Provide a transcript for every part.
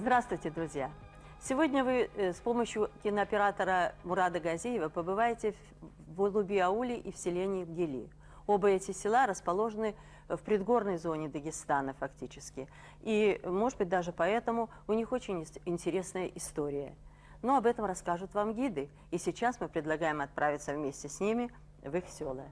Здравствуйте, друзья! Сегодня вы с помощью кинооператора Мурада Газиева побываете в Улуби-ауле и в селении Гели. Оба эти села расположены в предгорной зоне Дагестана фактически. И, может быть, даже поэтому у них очень интересная история. Но об этом расскажут вам гиды. И сейчас мы предлагаем отправиться вместе с ними в их села.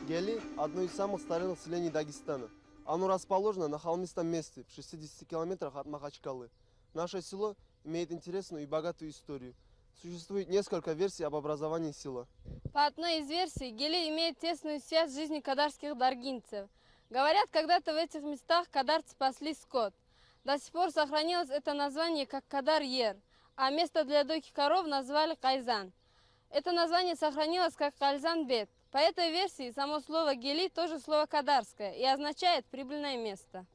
Гели – одно из самых старинных селений Дагестана. Оно расположено на холмистом месте, в 60 километрах от Махачкалы. Наше село имеет интересную и богатую историю. Существует несколько версий об образовании села. По одной из версий, Гели имеет тесную связь с жизнью кадарских даргинцев. Говорят, когда-то в этих местах кадарцы пасли скот. До сих пор сохранилось это название как Кадар-Ер, а место для дойки коров назвали Кайзан. Это название сохранилось как Кальзан-Бет. По этой версии само слово Гели тоже слово кадарское и означает прибыльное место.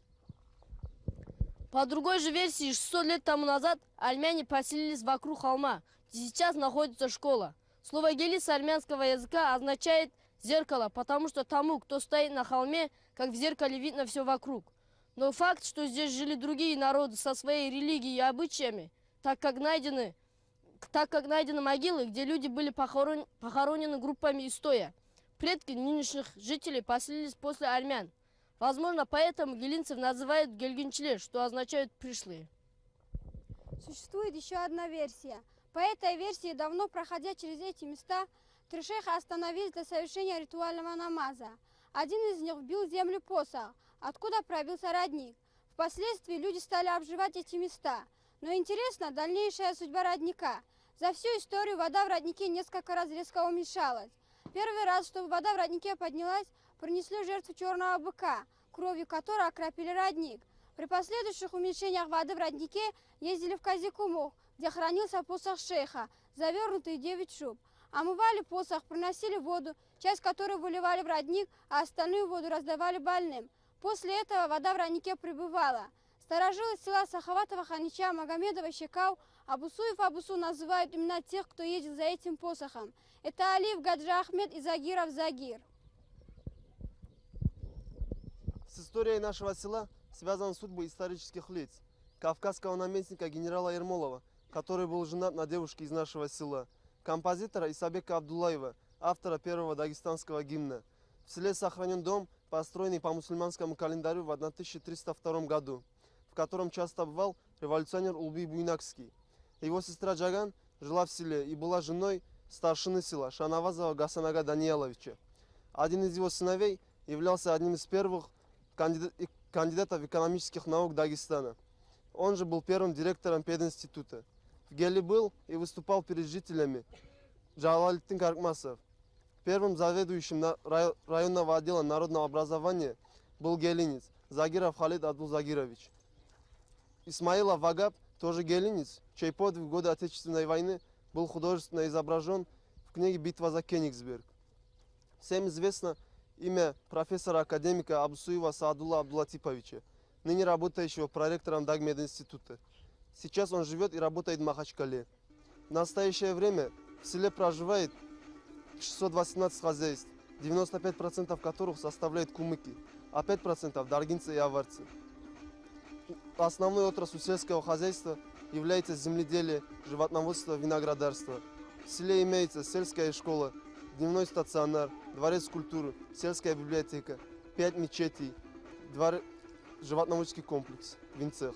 По другой же версии, 600 лет тому назад армяне поселились вокруг холма, где сейчас находится школа. Слово Гели с армянского языка означает зеркало, потому что тому, кто стоит на холме, как в зеркале видно все вокруг. Но факт, что здесь жили другие народы со своей религией и обычаями, так как найдены могилы, где люди были похоронены группами и стоя. Предки нынешних жителей поселились после армян. Возможно, поэтому гелинцев называют гельгинчлер, что означает пришлые. Существует еще одна версия. По этой версии, давно проходя через эти места, три шейха остановились для совершения ритуального намаза. Один из них вбил в землю посох, откуда пробился родник. Впоследствии люди стали обживать эти места. Но интересна дальнейшая судьба родника. За всю историю вода в роднике несколько раз резко уменьшалась. Первый раз, чтобы вода в роднике поднялась, принесли жертву черного быка, кровью которой окропили родник. При последующих уменьшениях воды в роднике ездили в Казикумух, где хранился посох шейха, завернутый в 9 шуб. Омывали посох, приносили воду, часть которой выливали в родник, а остальную воду раздавали больным. После этого вода в роднике пребывала. Старожилы села Сахаватова Ханича Магомедова Щекау Абусуев Абусу называют именно тех, кто ездил за этим посохом. Это Алиев Гаджа Ахмед и Загиров Загир. С историей нашего села связаны судьбы исторических лиц. Кавказского наместника генерала Ермолова, который был женат на девушке из нашего села. Композитора Исабека Абдуллаева, автора первого дагестанского гимна. В селе сохранен дом, построенный по мусульманскому календарю в 1302 году, в котором часто бывал революционер Улби Буйнакский. Его сестра Джаган жила в селе и была женой старшины села Шанавазова Гасанага Данияловича. Один из его сыновей являлся одним из первых кандидатов экономических наук Дагестана. Он же был первым директором пединститута. В Гели был и выступал перед жителями Джалалиддин Каркмасов. Первым заведующим районного отдела народного образования был гелинец Загиров Халид Абдулзагирович. Исмаилов Вагаб, тоже гелинец, чей подвиг в годы Отечественной войны был художественно изображен в книге «Битва за Кенигсберг». Всем известно имя профессора-академика Абусуева Саадулла Абдулатиповича, ныне работающего проректором Дагмединститута. Сейчас он живет и работает в Махачкале. В настоящее время в селе проживает 618 хозяйств, 95% которых составляют кумыки, а 5% даргинцы и аварцы. Основной отраслью сельского хозяйства является земледелие, животноводство, виноградарство. В селе имеется сельская школа, дневной стационар, дворец культуры, сельская библиотека, 5 мечетей, животноводческий комплекс, винцех.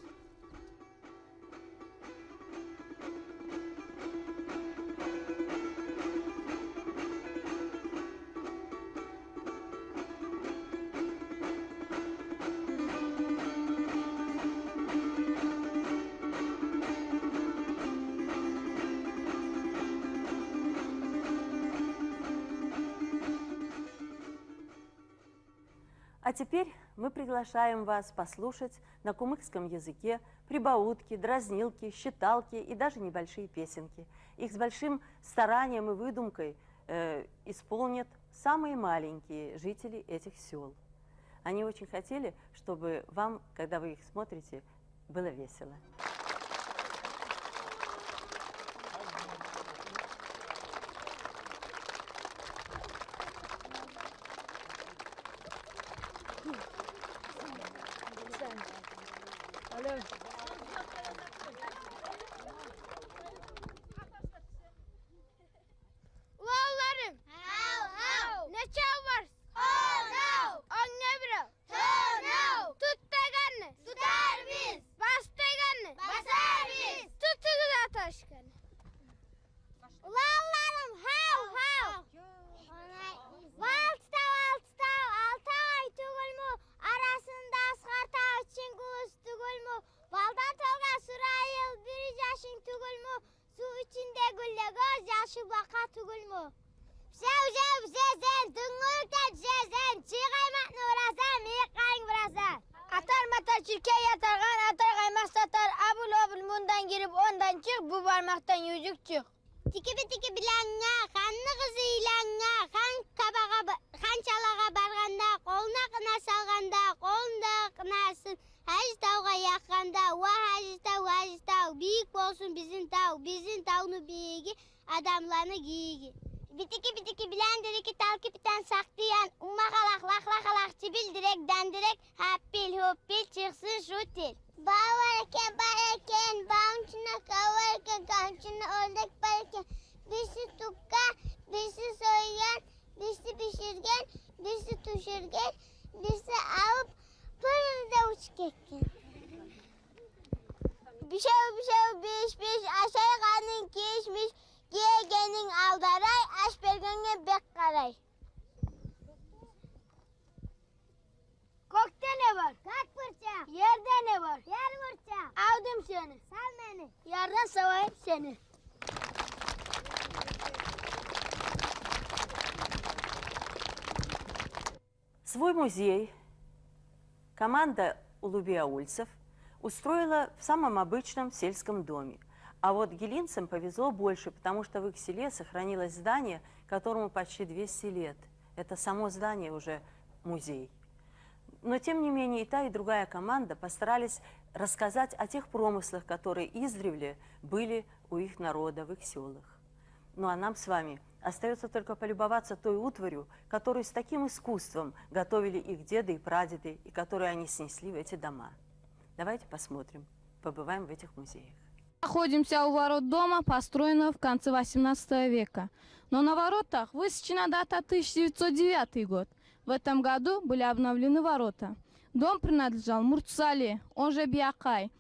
А теперь мы приглашаем вас послушать на кумыкском языке прибаутки, дразнилки, считалки и даже небольшие песенки. Их с большим старанием и выдумкой исполнят самые маленькие жители этих сел. Они очень хотели, чтобы вам, когда вы их смотрите, было весело. mu? Sev sezen, tüngürten sezen, çiğaymak nurasan, miqayın vurasan. Atar matar çirke yatargan, atar kaymak satar, abul abul mundan girip ondan çık, bu parmaktan yüzük çık. Tiki bilanğa, kanlı kızı ilanğa, kan çalağa barganda, koluna kına salganda, kolunda kınasın, hacı tavuğa yakanda, hacı tav, büyük olsun bizim tavunu büyüğü, adamlarını giyi. Bitiki bilen diriki talki biten saklayan, umakalak laklakalak çibil direk dendirek, hoppil çıksın şutil. Bağvarken, bağımçına kavarken, kamçına ördek barken, birisi tukka, birisi soygan, birisi pişirgen, birisi tuşurgen, birisi alıp pırda uçkekken. Bir şey, aşağı kanın kişmiş, Giyegenin aldaray, aşbergenge bek karay. Kokta ne var? Kalk fırça. Yerde ne var? Yer fırça. Aldım seni. Sal beni. Yerden savayım seni. Свой музей команда улубиаульцев устроила в самом обычном сельском доме. А вот гелинцам повезло больше, потому что в их селе сохранилось здание, которому почти 200 лет. Это само здание уже музей. Но, тем не менее, и та, и другая команда постарались рассказать о тех промыслах, которые издревле были у их народа, в их селах. Ну а нам с вами остается только полюбоваться той утварью, которую с таким искусством готовили их деды и прадеды, и которую они снесли в эти дома. Давайте посмотрим, побываем в этих музеях. Находимся у ворот дома, построенного в конце 18 века. Но на воротах высечена дата 1909 год. В этом году были обновлены ворота. Дом принадлежал Муртсали, он же Биакай.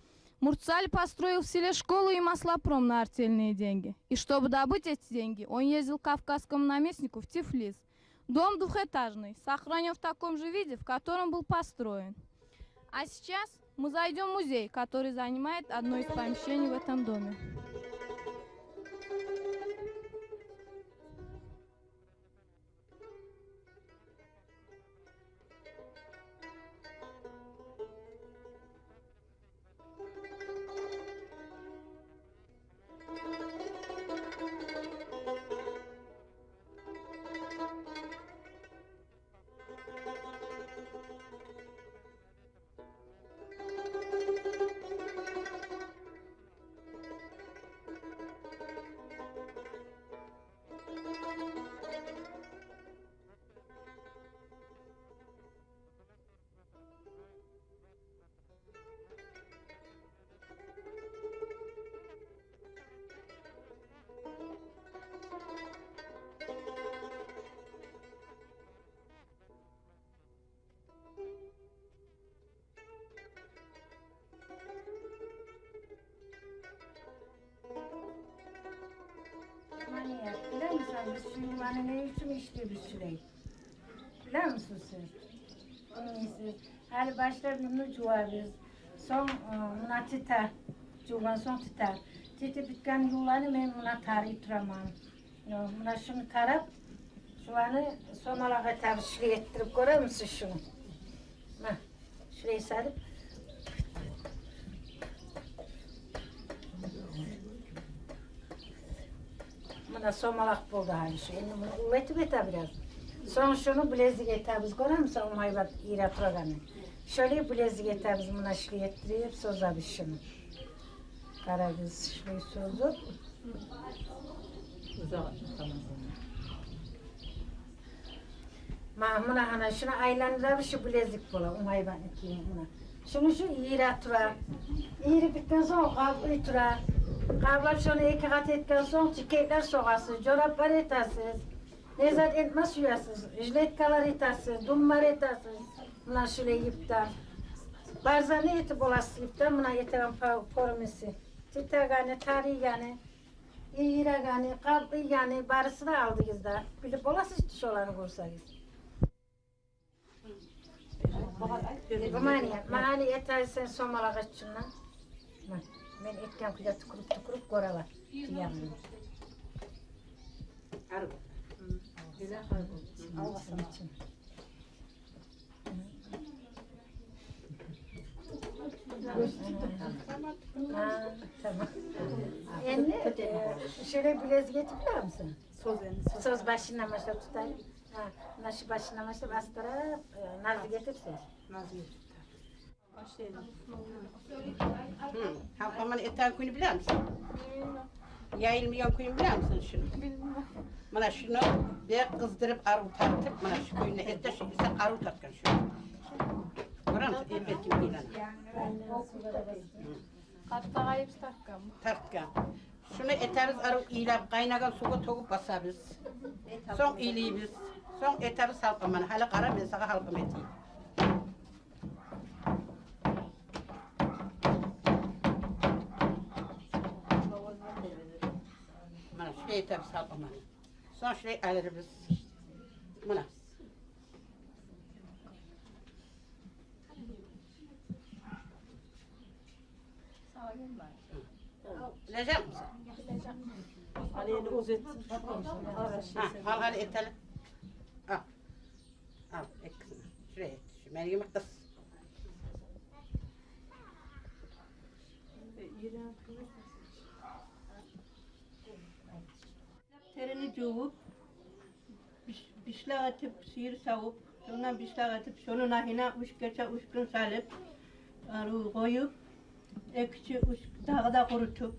Муртсали построил в селе школу и маслопром на артельные деньги. И чтобы добыть эти деньги, он ездил к кавказскому наместнику в Тифлис. Дом двухэтажный, сохранен в таком же виде, в котором был построен. А сейчас мы зайдем в музей, который занимает одно из помещений в этом доме. Biliyor musun? Biz şu yuvanı ne için işliyoruz şurayı? Biliyor musun sen? Onun iyisi. Hali başta bunu çuvarız. Son buna tutar. Çuvan son tutar. Titi bitken yuvanı ben buna tarih duramam. Buna şunu tarap. Çuvanı son olarak tabi şuraya ettirip görüyor musun şunu? Bak. Şurayı sarıp. Buna somalak buldu hani şu. Şimdi bunu kuvveti beta biraz. Son şunu bilezik etabız görür müsün? O hayvat ira programı. Şöyle bilezik etabız buna şuraya ettirip sozabız şunu. Karagız şurayı sozup. Buna hani şunu aylanırlar şu bilezik bula. O hayvan ekiyim buna. Şunu şu ira tura. İri bitten sonra kavga tura. Kavlar şunu iki kat etken son çiketler soğasız, çoraplar etasız, nezat etme suyasız, jiletkalar etasız, dumlar etasız, buna şöyle yiptar. Barzanı eti bolası yiptar, buna yetiren pormisi. Titagani, tarigani, iyiragani, kalbigani, barısı da aldınız da. Bilip bolası işte şoları kursanız. Mani etayı sen somalak etçinler. Ben etken kıya tıkırıp koralar. Almasın için. Tamam. Anne, şöyle bilezik getirir misin? Söz başına maşa tutar. Naşı başına maşa bastıra, nazlı getirsin. Halkaman etten kuyunu bilir misin? Yayılmayan kuyunu bilir misin şunu? Bilmem. Bana şunu bir kızdırıp arı tartıp, bana şu kuyunu ette şu ise arı tartkan şunu. Görür musun? Elbet kim bilen. Hatta kayıp takkan. Tartkan. Şunu eteriz arı iyilap, kaynagan suyu tokup basarız. Son iyiliğimiz. Son eteriz halkaman. Hala kara ben sana halkam eteyim. Bana şuraya eteriz halkaman. Son şurayı alırız. Buna. Bilecek misin? Aleyhine uzet. Ha, al hadi etelim. Al. Al, ek kızım. Şuraya et. Şu Meryem'i kız. Terini cuvup, bişle atıp, sihir savup, sonra bişle atıp, şunun ahine uç geçe uç gün salıp, arı koyup, ekşi uç dağda kurutup,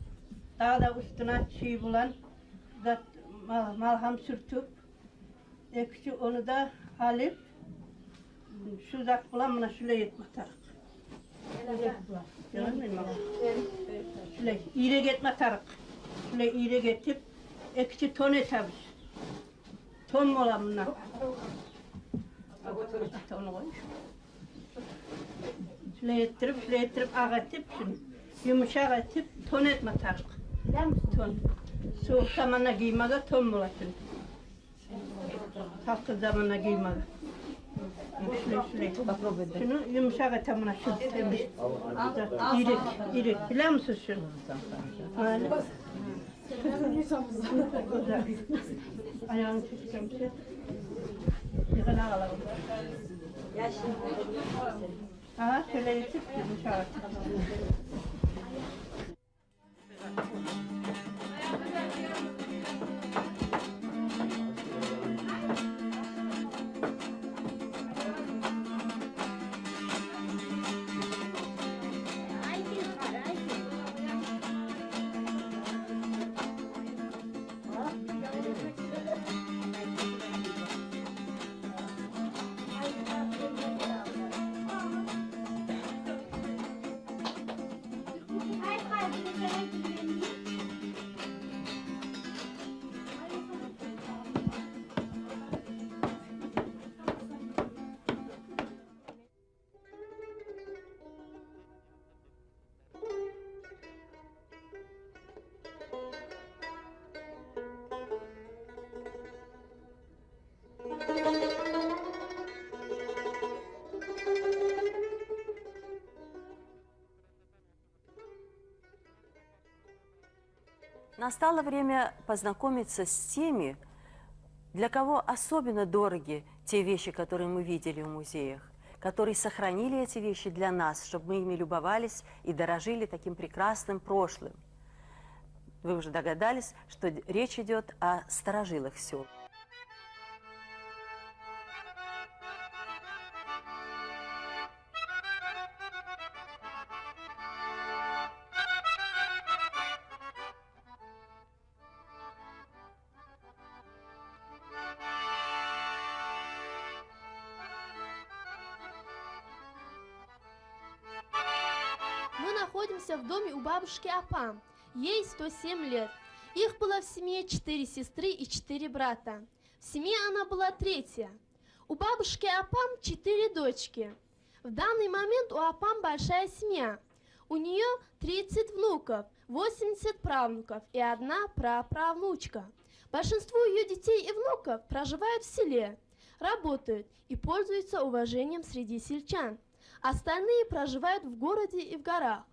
dağda üstüne çiğ bulan, malham sürtüp, ekşi onu da alıp, şu zat bulan bana şöyle yetmek tarık. Şöyle iğre getme tarık. Şöyle iğre getip, ekşi ton etemiz. Ton mu olan bunlar? Tonu koymuş. Şöyle ettirip ağatıp, şunu yumuşak etip, ton etme tarık. Ton. Soğuk zamanla giymeye ton mu olasın? Salkın zamanla giymeye. Şöyle. Şunu yumuşak etemine şunu temiz. İri. Biliyor musun şunu? Öyle. Ayağını çekeceğim şey. Yıkına alalım. Aha şöyle yetip yumuşak etemine. Настало время познакомиться с теми, для кого особенно дороги те вещи, которые мы видели в музеях, которые сохранили эти вещи для нас, чтобы мы ими любовались и дорожили таким прекрасным прошлым. Вы уже догадались, что речь идет о старожилах сел. Мы находимся в доме у бабушки Апам. Ей 107 лет. Их было в семье 4 сестры и 4 брата. В семье она была третья. У бабушки Апам 4 дочки. В данный момент у Апам большая семья. У нее 30 внуков, 80 правнуков и 1 праправнучка. Большинство ее детей и внуков проживают в селе, работают и пользуются уважением среди сельчан. Остальные проживают в городе и в горах.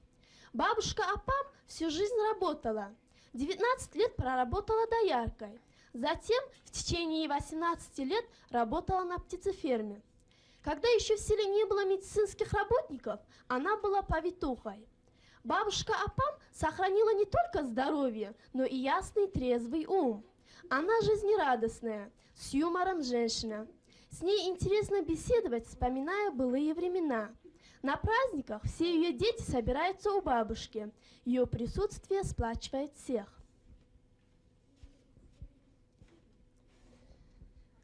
Бабушка Апам всю жизнь работала. 19 лет проработала дояркой. Затем в течение 18 лет работала на птицеферме. Когда еще в селе не было медицинских работников, она была повитухой. Бабушка Апам сохранила не только здоровье, но и ясный трезвый ум. Она жизнерадостная, с юмором женщина. С ней интересно беседовать, вспоминая былые времена. На праздниках все ее дети собираются у бабушки. Ее присутствие сплачивает всех.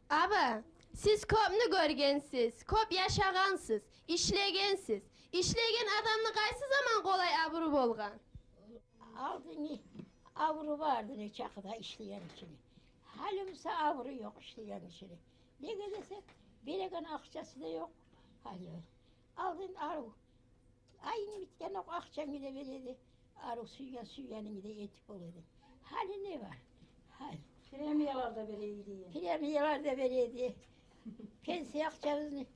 Aba, siz ko'pni ko'rgansiz, ko'p yashagansiz, ishlagansiz. Ishlagan odamni qaysi zaman qo'lay abru bo'lgan? Aldığını avru vardı ne çakıda işleyen içini. Halimse avru yok işleyen içini. Ne gelse bereken akçası da yok. Hali aldın aru. Aynı bitken o akçam gide veredi. Aru suyanın gide etik oluyordu. Hali ne var? Hali. Premiyalar da vereydi. Premiyalar da veredi. Pensiye akçamızı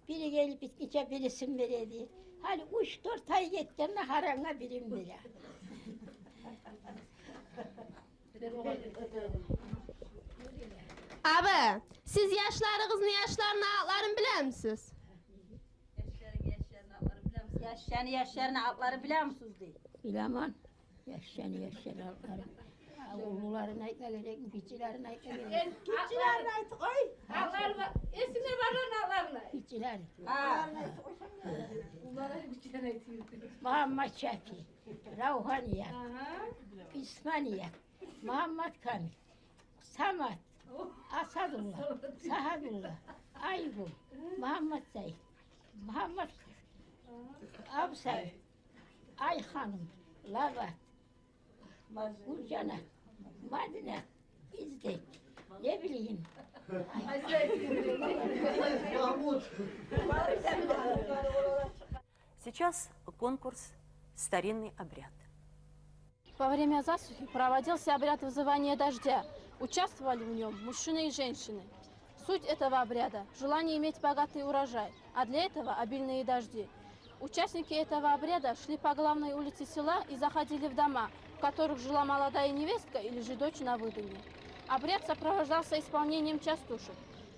biri gelip bitkice birisin veredi. Hali 3-4 ay gittiğinde haranga birim bile. Aba, siz yaşlarınızın yaşlarını ağlarını bilir misiniz? Yaşlarını altları biliyor musunuz diye. Bilemem. Yaşlarını altları. Oğulların ayıkla gerek, bitçilerin ayıkla gerek. Kitçilerin ayıtı koy. Ağlar var. Esinler var lan ağlarla. Bitçiler. Bunlara kitçiler ayıtı yürüdü. Muhammed Şafi, Ravhaniye, İsmaniye, Muhammed Kamil, Samat, Asadullah, Sahadullah, Aygul, Muhammed Zeyt, Muhammed Absay, Ayhanım, Lavat, Gülcanat, Madine, İzdek, ne bileyim. Сейчас конкурс «Старинный обряд». Во время засухи проводился обряд вызывания дождя. Участвовали в нем мужчины и женщины. Суть этого обряда – желание иметь богатый урожай, а для этого обильные дожди. Участники этого обряда шли по главной улице села и заходили в дома, в которых жила молодая невестка или же дочь на выданье. Обряд сопровождался исполнением частушек.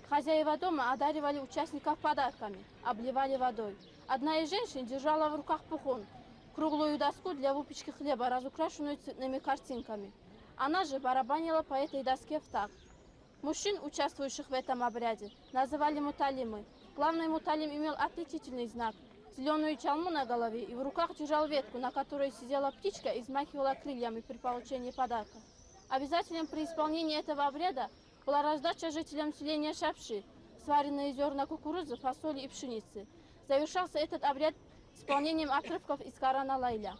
Хозяева дома одаривали участников подарками, обливали водой. Одна из женщин держала в руках пухон, круглую доску для выпечки хлеба, разукрашенную цветными картинками. Она же барабанила по этой доске в такт. Мужчин, участвующих в этом обряде, называли муталимы. Главный муталим имел отличительный знак – зеленую чалму на голове и в руках держал ветку, на которой сидела птичка и взмахивала крыльями при получении подарка. Обязательным при исполнении этого обряда была раздача жителям селения Шапши, сваренные зерна кукурузы, фасоли и пшеницы. Завершался этот обряд исполнением отрывков из Корана Лайля.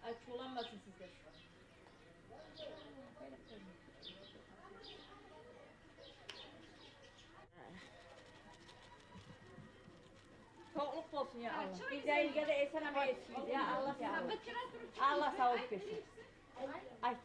Aç olamazsın sizler. Tokluk olsun ya Allah. Bir de ilgide esen ama yetişiriz ya Allah ya Allah. Allah sağlık versin. Ay.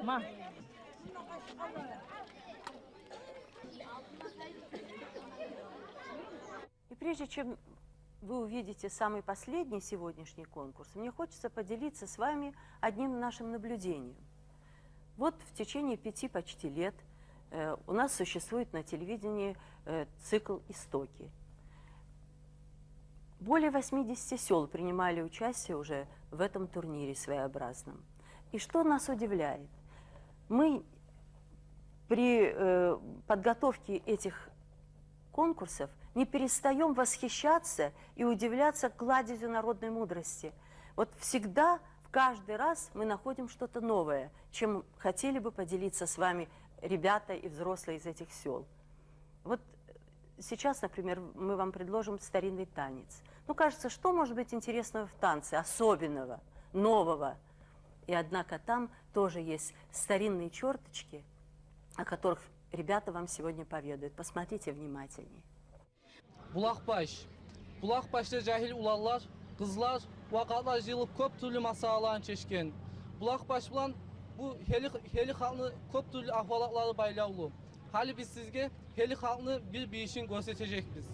Ма. И прежде чем вы увидите самый последний сегодняшний конкурс, мне хочется поделиться с вами одним нашим наблюдением. Вот в течение 5 почти лет у нас существует на телевидении цикл «Истоки». Более 80 сел принимали участие уже в этом турнире своеобразном. И что нас удивляет? Мы при подготовке этих конкурсов не перестаем восхищаться и удивляться кладезю народной мудрости. Вот всегда, в каждый раз мы находим что-то новое, чем хотели бы поделиться с вами ребята и взрослые из этих сел. Вот сейчас, например, мы вам предложим старинный танец. Ну, кажется, что может быть интересного в танце, особенного, нового? И однако там тоже есть старинные черточки, о которых ребята вам сегодня поведают. Посмотрите внимательнее. Bulaqbaş. Bulaqbaşda cahil ularlar, qızlar, vaqalar yığılıb köp türlü masallarını çeşken. Bulaqbaş bilan bu heli xalqni köp türlü ahvalatları baylaqlı. Hali biz sizge heli xalqni bir işin gösterəcəkbiz.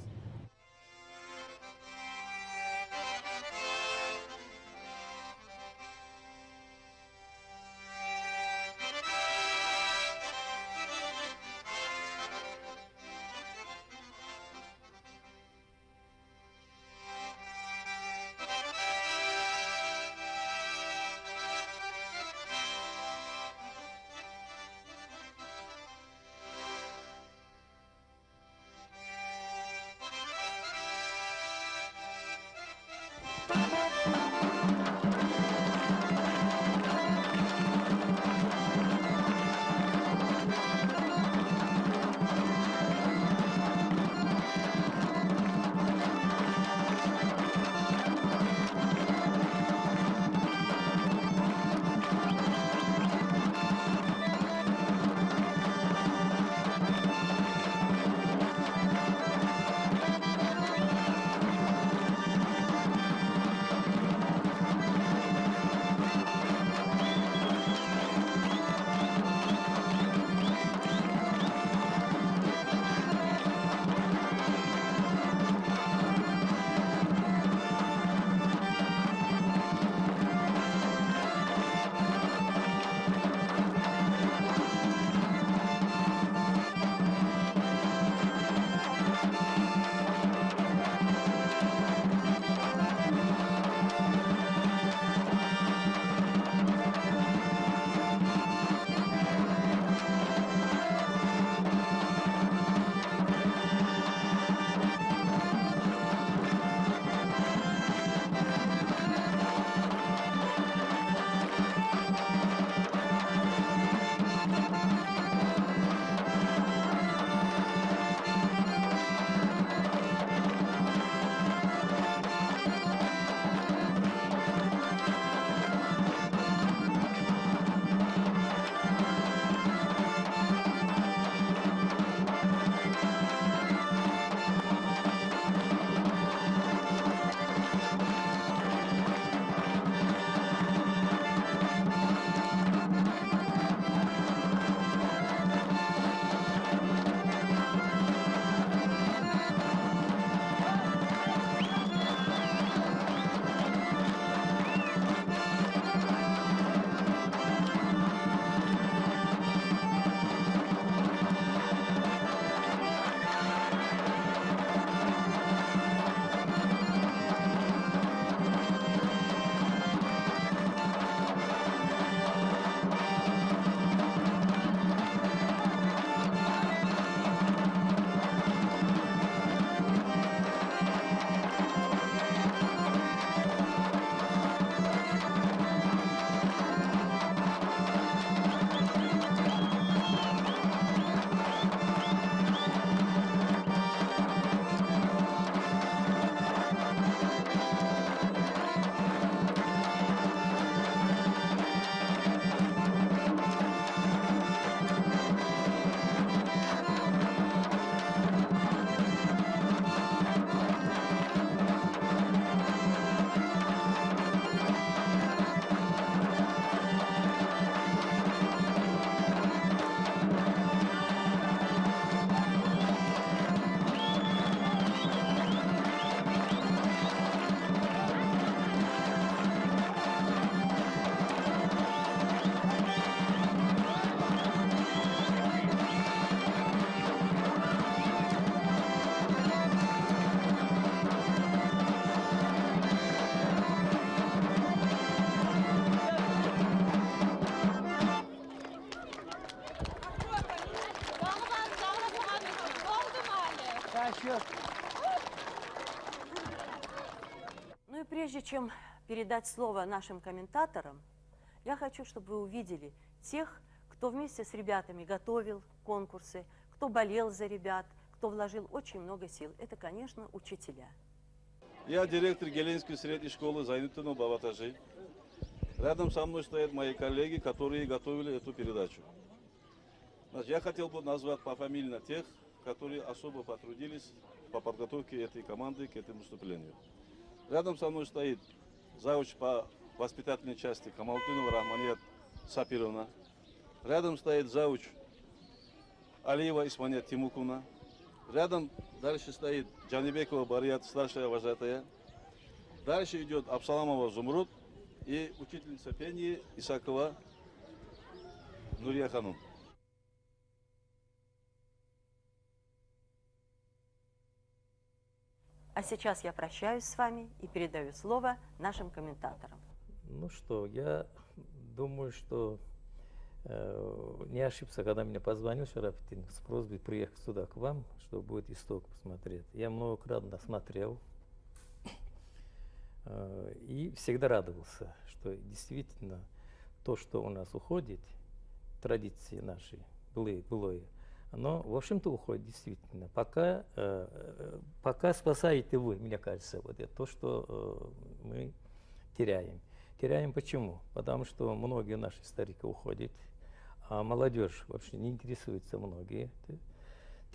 чем передать слово нашим комментаторам, я хочу, чтобы вы увидели тех, кто вместе с ребятами готовил конкурсы, кто болел за ребят, кто вложил очень много сил. Это, конечно, учителя. Я директор Геленской средней школы Зайнутдинов Бабатажи. Рядом со мной стоят мои коллеги, которые готовили эту передачу. Значит, я хотел бы назвать пофамильно тех, которые особо потрудились по подготовке этой команды к этому выступлению. Рядом со мной стоит завуч по воспитательной части Камалтынова Рахманият Сапировна. Рядом стоит завуч Алиева Исманият Тимуковна. Рядом дальше стоит Джанибекова Барият, старшая вожатая. Дальше идет Абсаламова Зумруд и учительница пения Исакова Нурия Ханум. А сейчас я прощаюсь с вами и передаю слово нашим комментаторам. Ну что, я думаю, что не ошибся, когда меня позвонил Шарафетдин с просьбой приехать сюда к вам, чтобы будет исток посмотреть. Я многократно смотрел и всегда радовался, что действительно то, что у нас уходит, традиции наши, былое, оно, в общем-то, уходит действительно. Пока спасаете вы, мне кажется, вот это то, что мы теряем. Теряем почему? Потому что многие наши старики уходят, а молодежь вообще не интересуется многие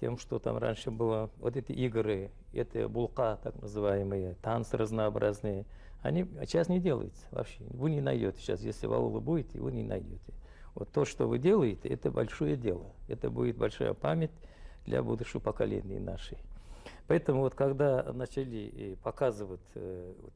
тем, что там раньше было. Вот эти игры, это булка, так называемые, танцы разнообразные, они сейчас не делаются вообще. Вы не найдете сейчас, если в ауле будете, вы не найдете. Вот то, что вы делаете, это большое дело. Это будет большая память для будущего поколения нашей. Поэтому вот когда начали показывать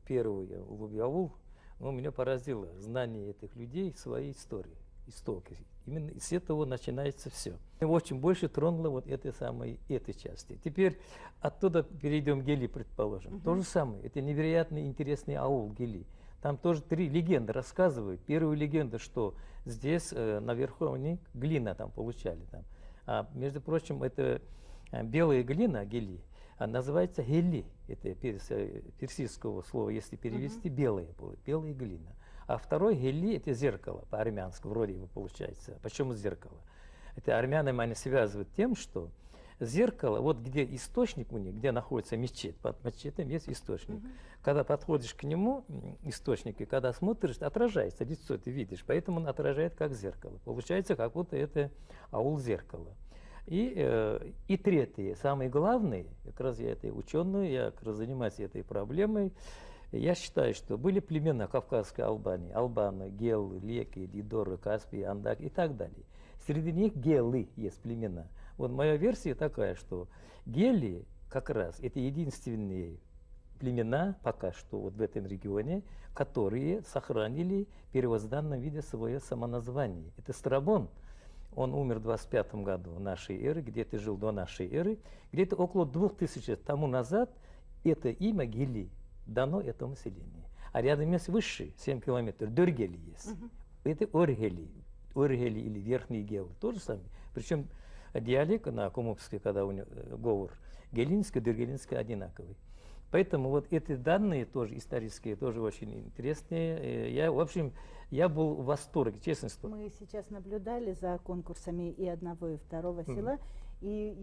первую Улуби-аул, меня поразило знание этих людей своей истории, истоки. Именно с этого начинается все. Меня очень больше тронуло вот этой части. Теперь оттуда перейдем к Гели, предположим. То же самое. Это невероятно интересный аул Гели. Там тоже 3 легенды рассказывают. Первая легенда, что здесь наверху они глина там получали. Там. А между прочим, это белая глина, гели, называется гели. Это персидского слова, если перевести, белая глина. А второй гели — это зеркало, по-армянски вроде бы получается. Почему зеркало? Это армянам они связывают тем, что зеркало, вот где источник у них, где находится мечеть, под мечетью есть источник. Когда подходишь к нему, источник, и когда смотришь, отражается лицо, ты видишь, поэтому он отражает как зеркало. Получается, как будто это аул зеркало. И третье, самое главное, как раз я этой ученый, я как раз занимаюсь этой проблемой, я считаю, что были племена Кавказской Албании, албаны, гелы, леки, дидоры, каспии, андак и так далее. Среди них гелы есть племена. Вот моя версия такая, что гели как раз это единственные племена пока что вот в этом регионе, которые сохранили в первозданном виде свое самоназвание. Это Страбон. Он умер в 25 году нашей эры, где-то жил до нашей эры. Где-то около 2000 лет тому назад это имя Гели дано этому селению. А рядом есть выше, 7 километров, Доргели есть. Это Оргели или Верхний Гел, то же самое. Причем диалект на кумыкской, когда у него говор, гелинский, доргелинский одинаковый. Поэтому вот эти данные тоже исторические, тоже очень интересные. В общем, я был в восторге, честно сказать. Мы сейчас наблюдали за конкурсами и одного, и второго села, и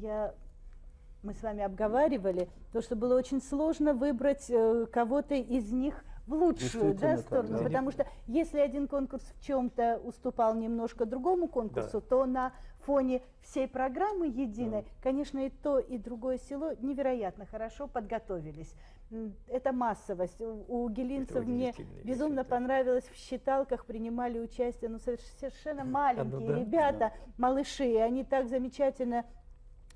мы с вами обговаривали то, что было очень сложно выбрать кого-то из них в лучшую сторону, потому что если один конкурс в чем-то уступал немножко другому конкурсу, то на фоне всей программы единой, конечно, и то, и другое село невероятно хорошо подготовились. Это массовость. У гелинцев мне безумно понравилось, в считалках принимали участие совершенно маленькие ребята, малыши, и они так замечательно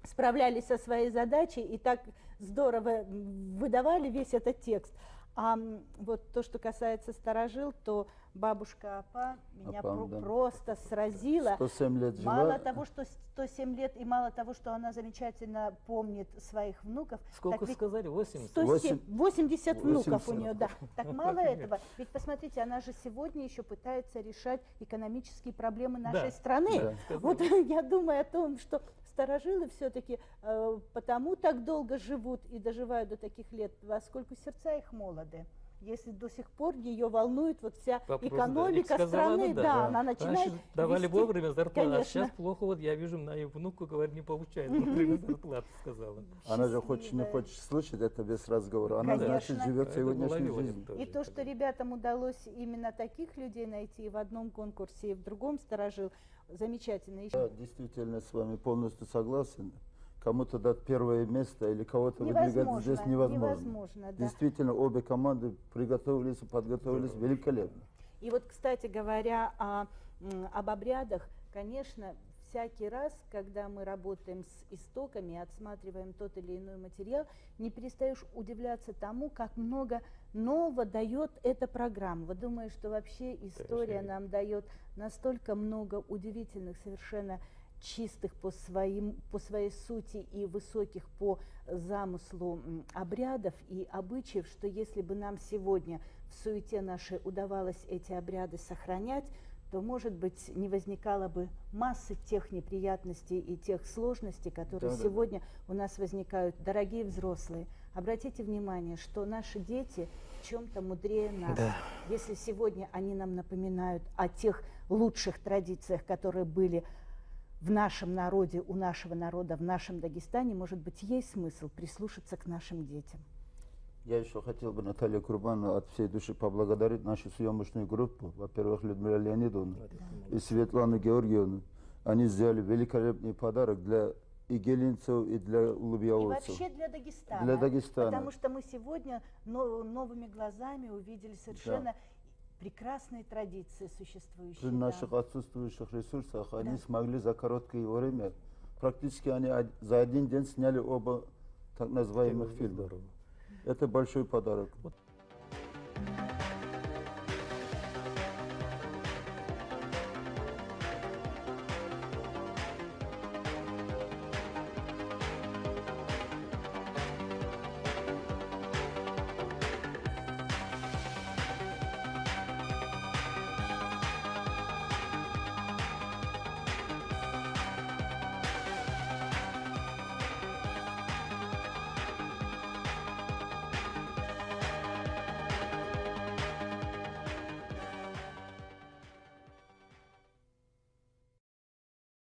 справлялись со своей задачей и так здорово выдавали весь этот текст. А вот то, что касается старожил, то бабушка Апа меня просто сразила. 107 лет жила. Мало того, что 107 лет, и мало того, что она замечательно помнит своих внуков. Сколько сказали? 80? 80 внуков у нее, да. Так мало этого. Ведь посмотрите, она же сегодня еще пытается решать экономические проблемы нашей страны. Вот я думаю о том, что старожилы все-таки потому так долго живут и доживают до таких лет, поскольку сердца их молоды. если до сих пор ее волнует вот вся Вопрос, экономика да. страны, Да, да, она начинает раньше давали вести- вовремя зарплату, а Конечно. сейчас плохо, вот я вижу, на ее внуку, говорит, не получает вовремя зарплату, сказала. Она же хочет, не хочет слышать это без разговора. Она, Конечно. значит, живет Это сегодняшней уловила жизнью. тоже. И то, что ребятам удалось именно таких людей найти и в одном конкурсе, и в другом сторожил, замечательно. Я действительно с вами полностью согласен. Кому-то дать первое место или кого-то выдвигать Невозможно, здесь невозможно. невозможно, да. Действительно, обе команды приготовились, подготовились великолепно. И вот, кстати говоря, об обрядах, конечно, всякий раз, когда мы работаем с истоками, отсматриваем тот или иной материал, не перестаешь удивляться тому, как много нового дает эта программа. Вот думаю, что вообще история нам дает настолько много удивительных, совершенно чистых по своей сути и высоких по замыслу обрядов и обычаев, что если бы нам сегодня в суете нашей удавалось эти обряды сохранять, то, может быть, не возникало бы массы тех неприятностей и тех сложностей, которые сегодня у нас возникают. Дорогие взрослые, обратите внимание, что наши дети в чем-то мудрее нас. Да. Если сегодня они нам напоминают о тех лучших традициях, которые были в нашем народе, у нашего народа, в нашем Дагестане, может быть, есть смысл прислушаться к нашим детям. Я еще хотел бы Наталья Курбановна от всей души поблагодарить нашу съемочную группу. Во-первых, Людмила Леонидовна и Светлану Георгиевну. Они сделали великолепный подарок для игелинцев и для И улыбьяовцев. вообще для Дагестана. Для Дагестана. Потому что мы сегодня новыми глазами увидели совершенно прекрасные традиции, существующие. При наших отсутствующих ресурсах они смогли за короткое время, практически они за один день сняли оба так называемых фильма. Это большой подарок.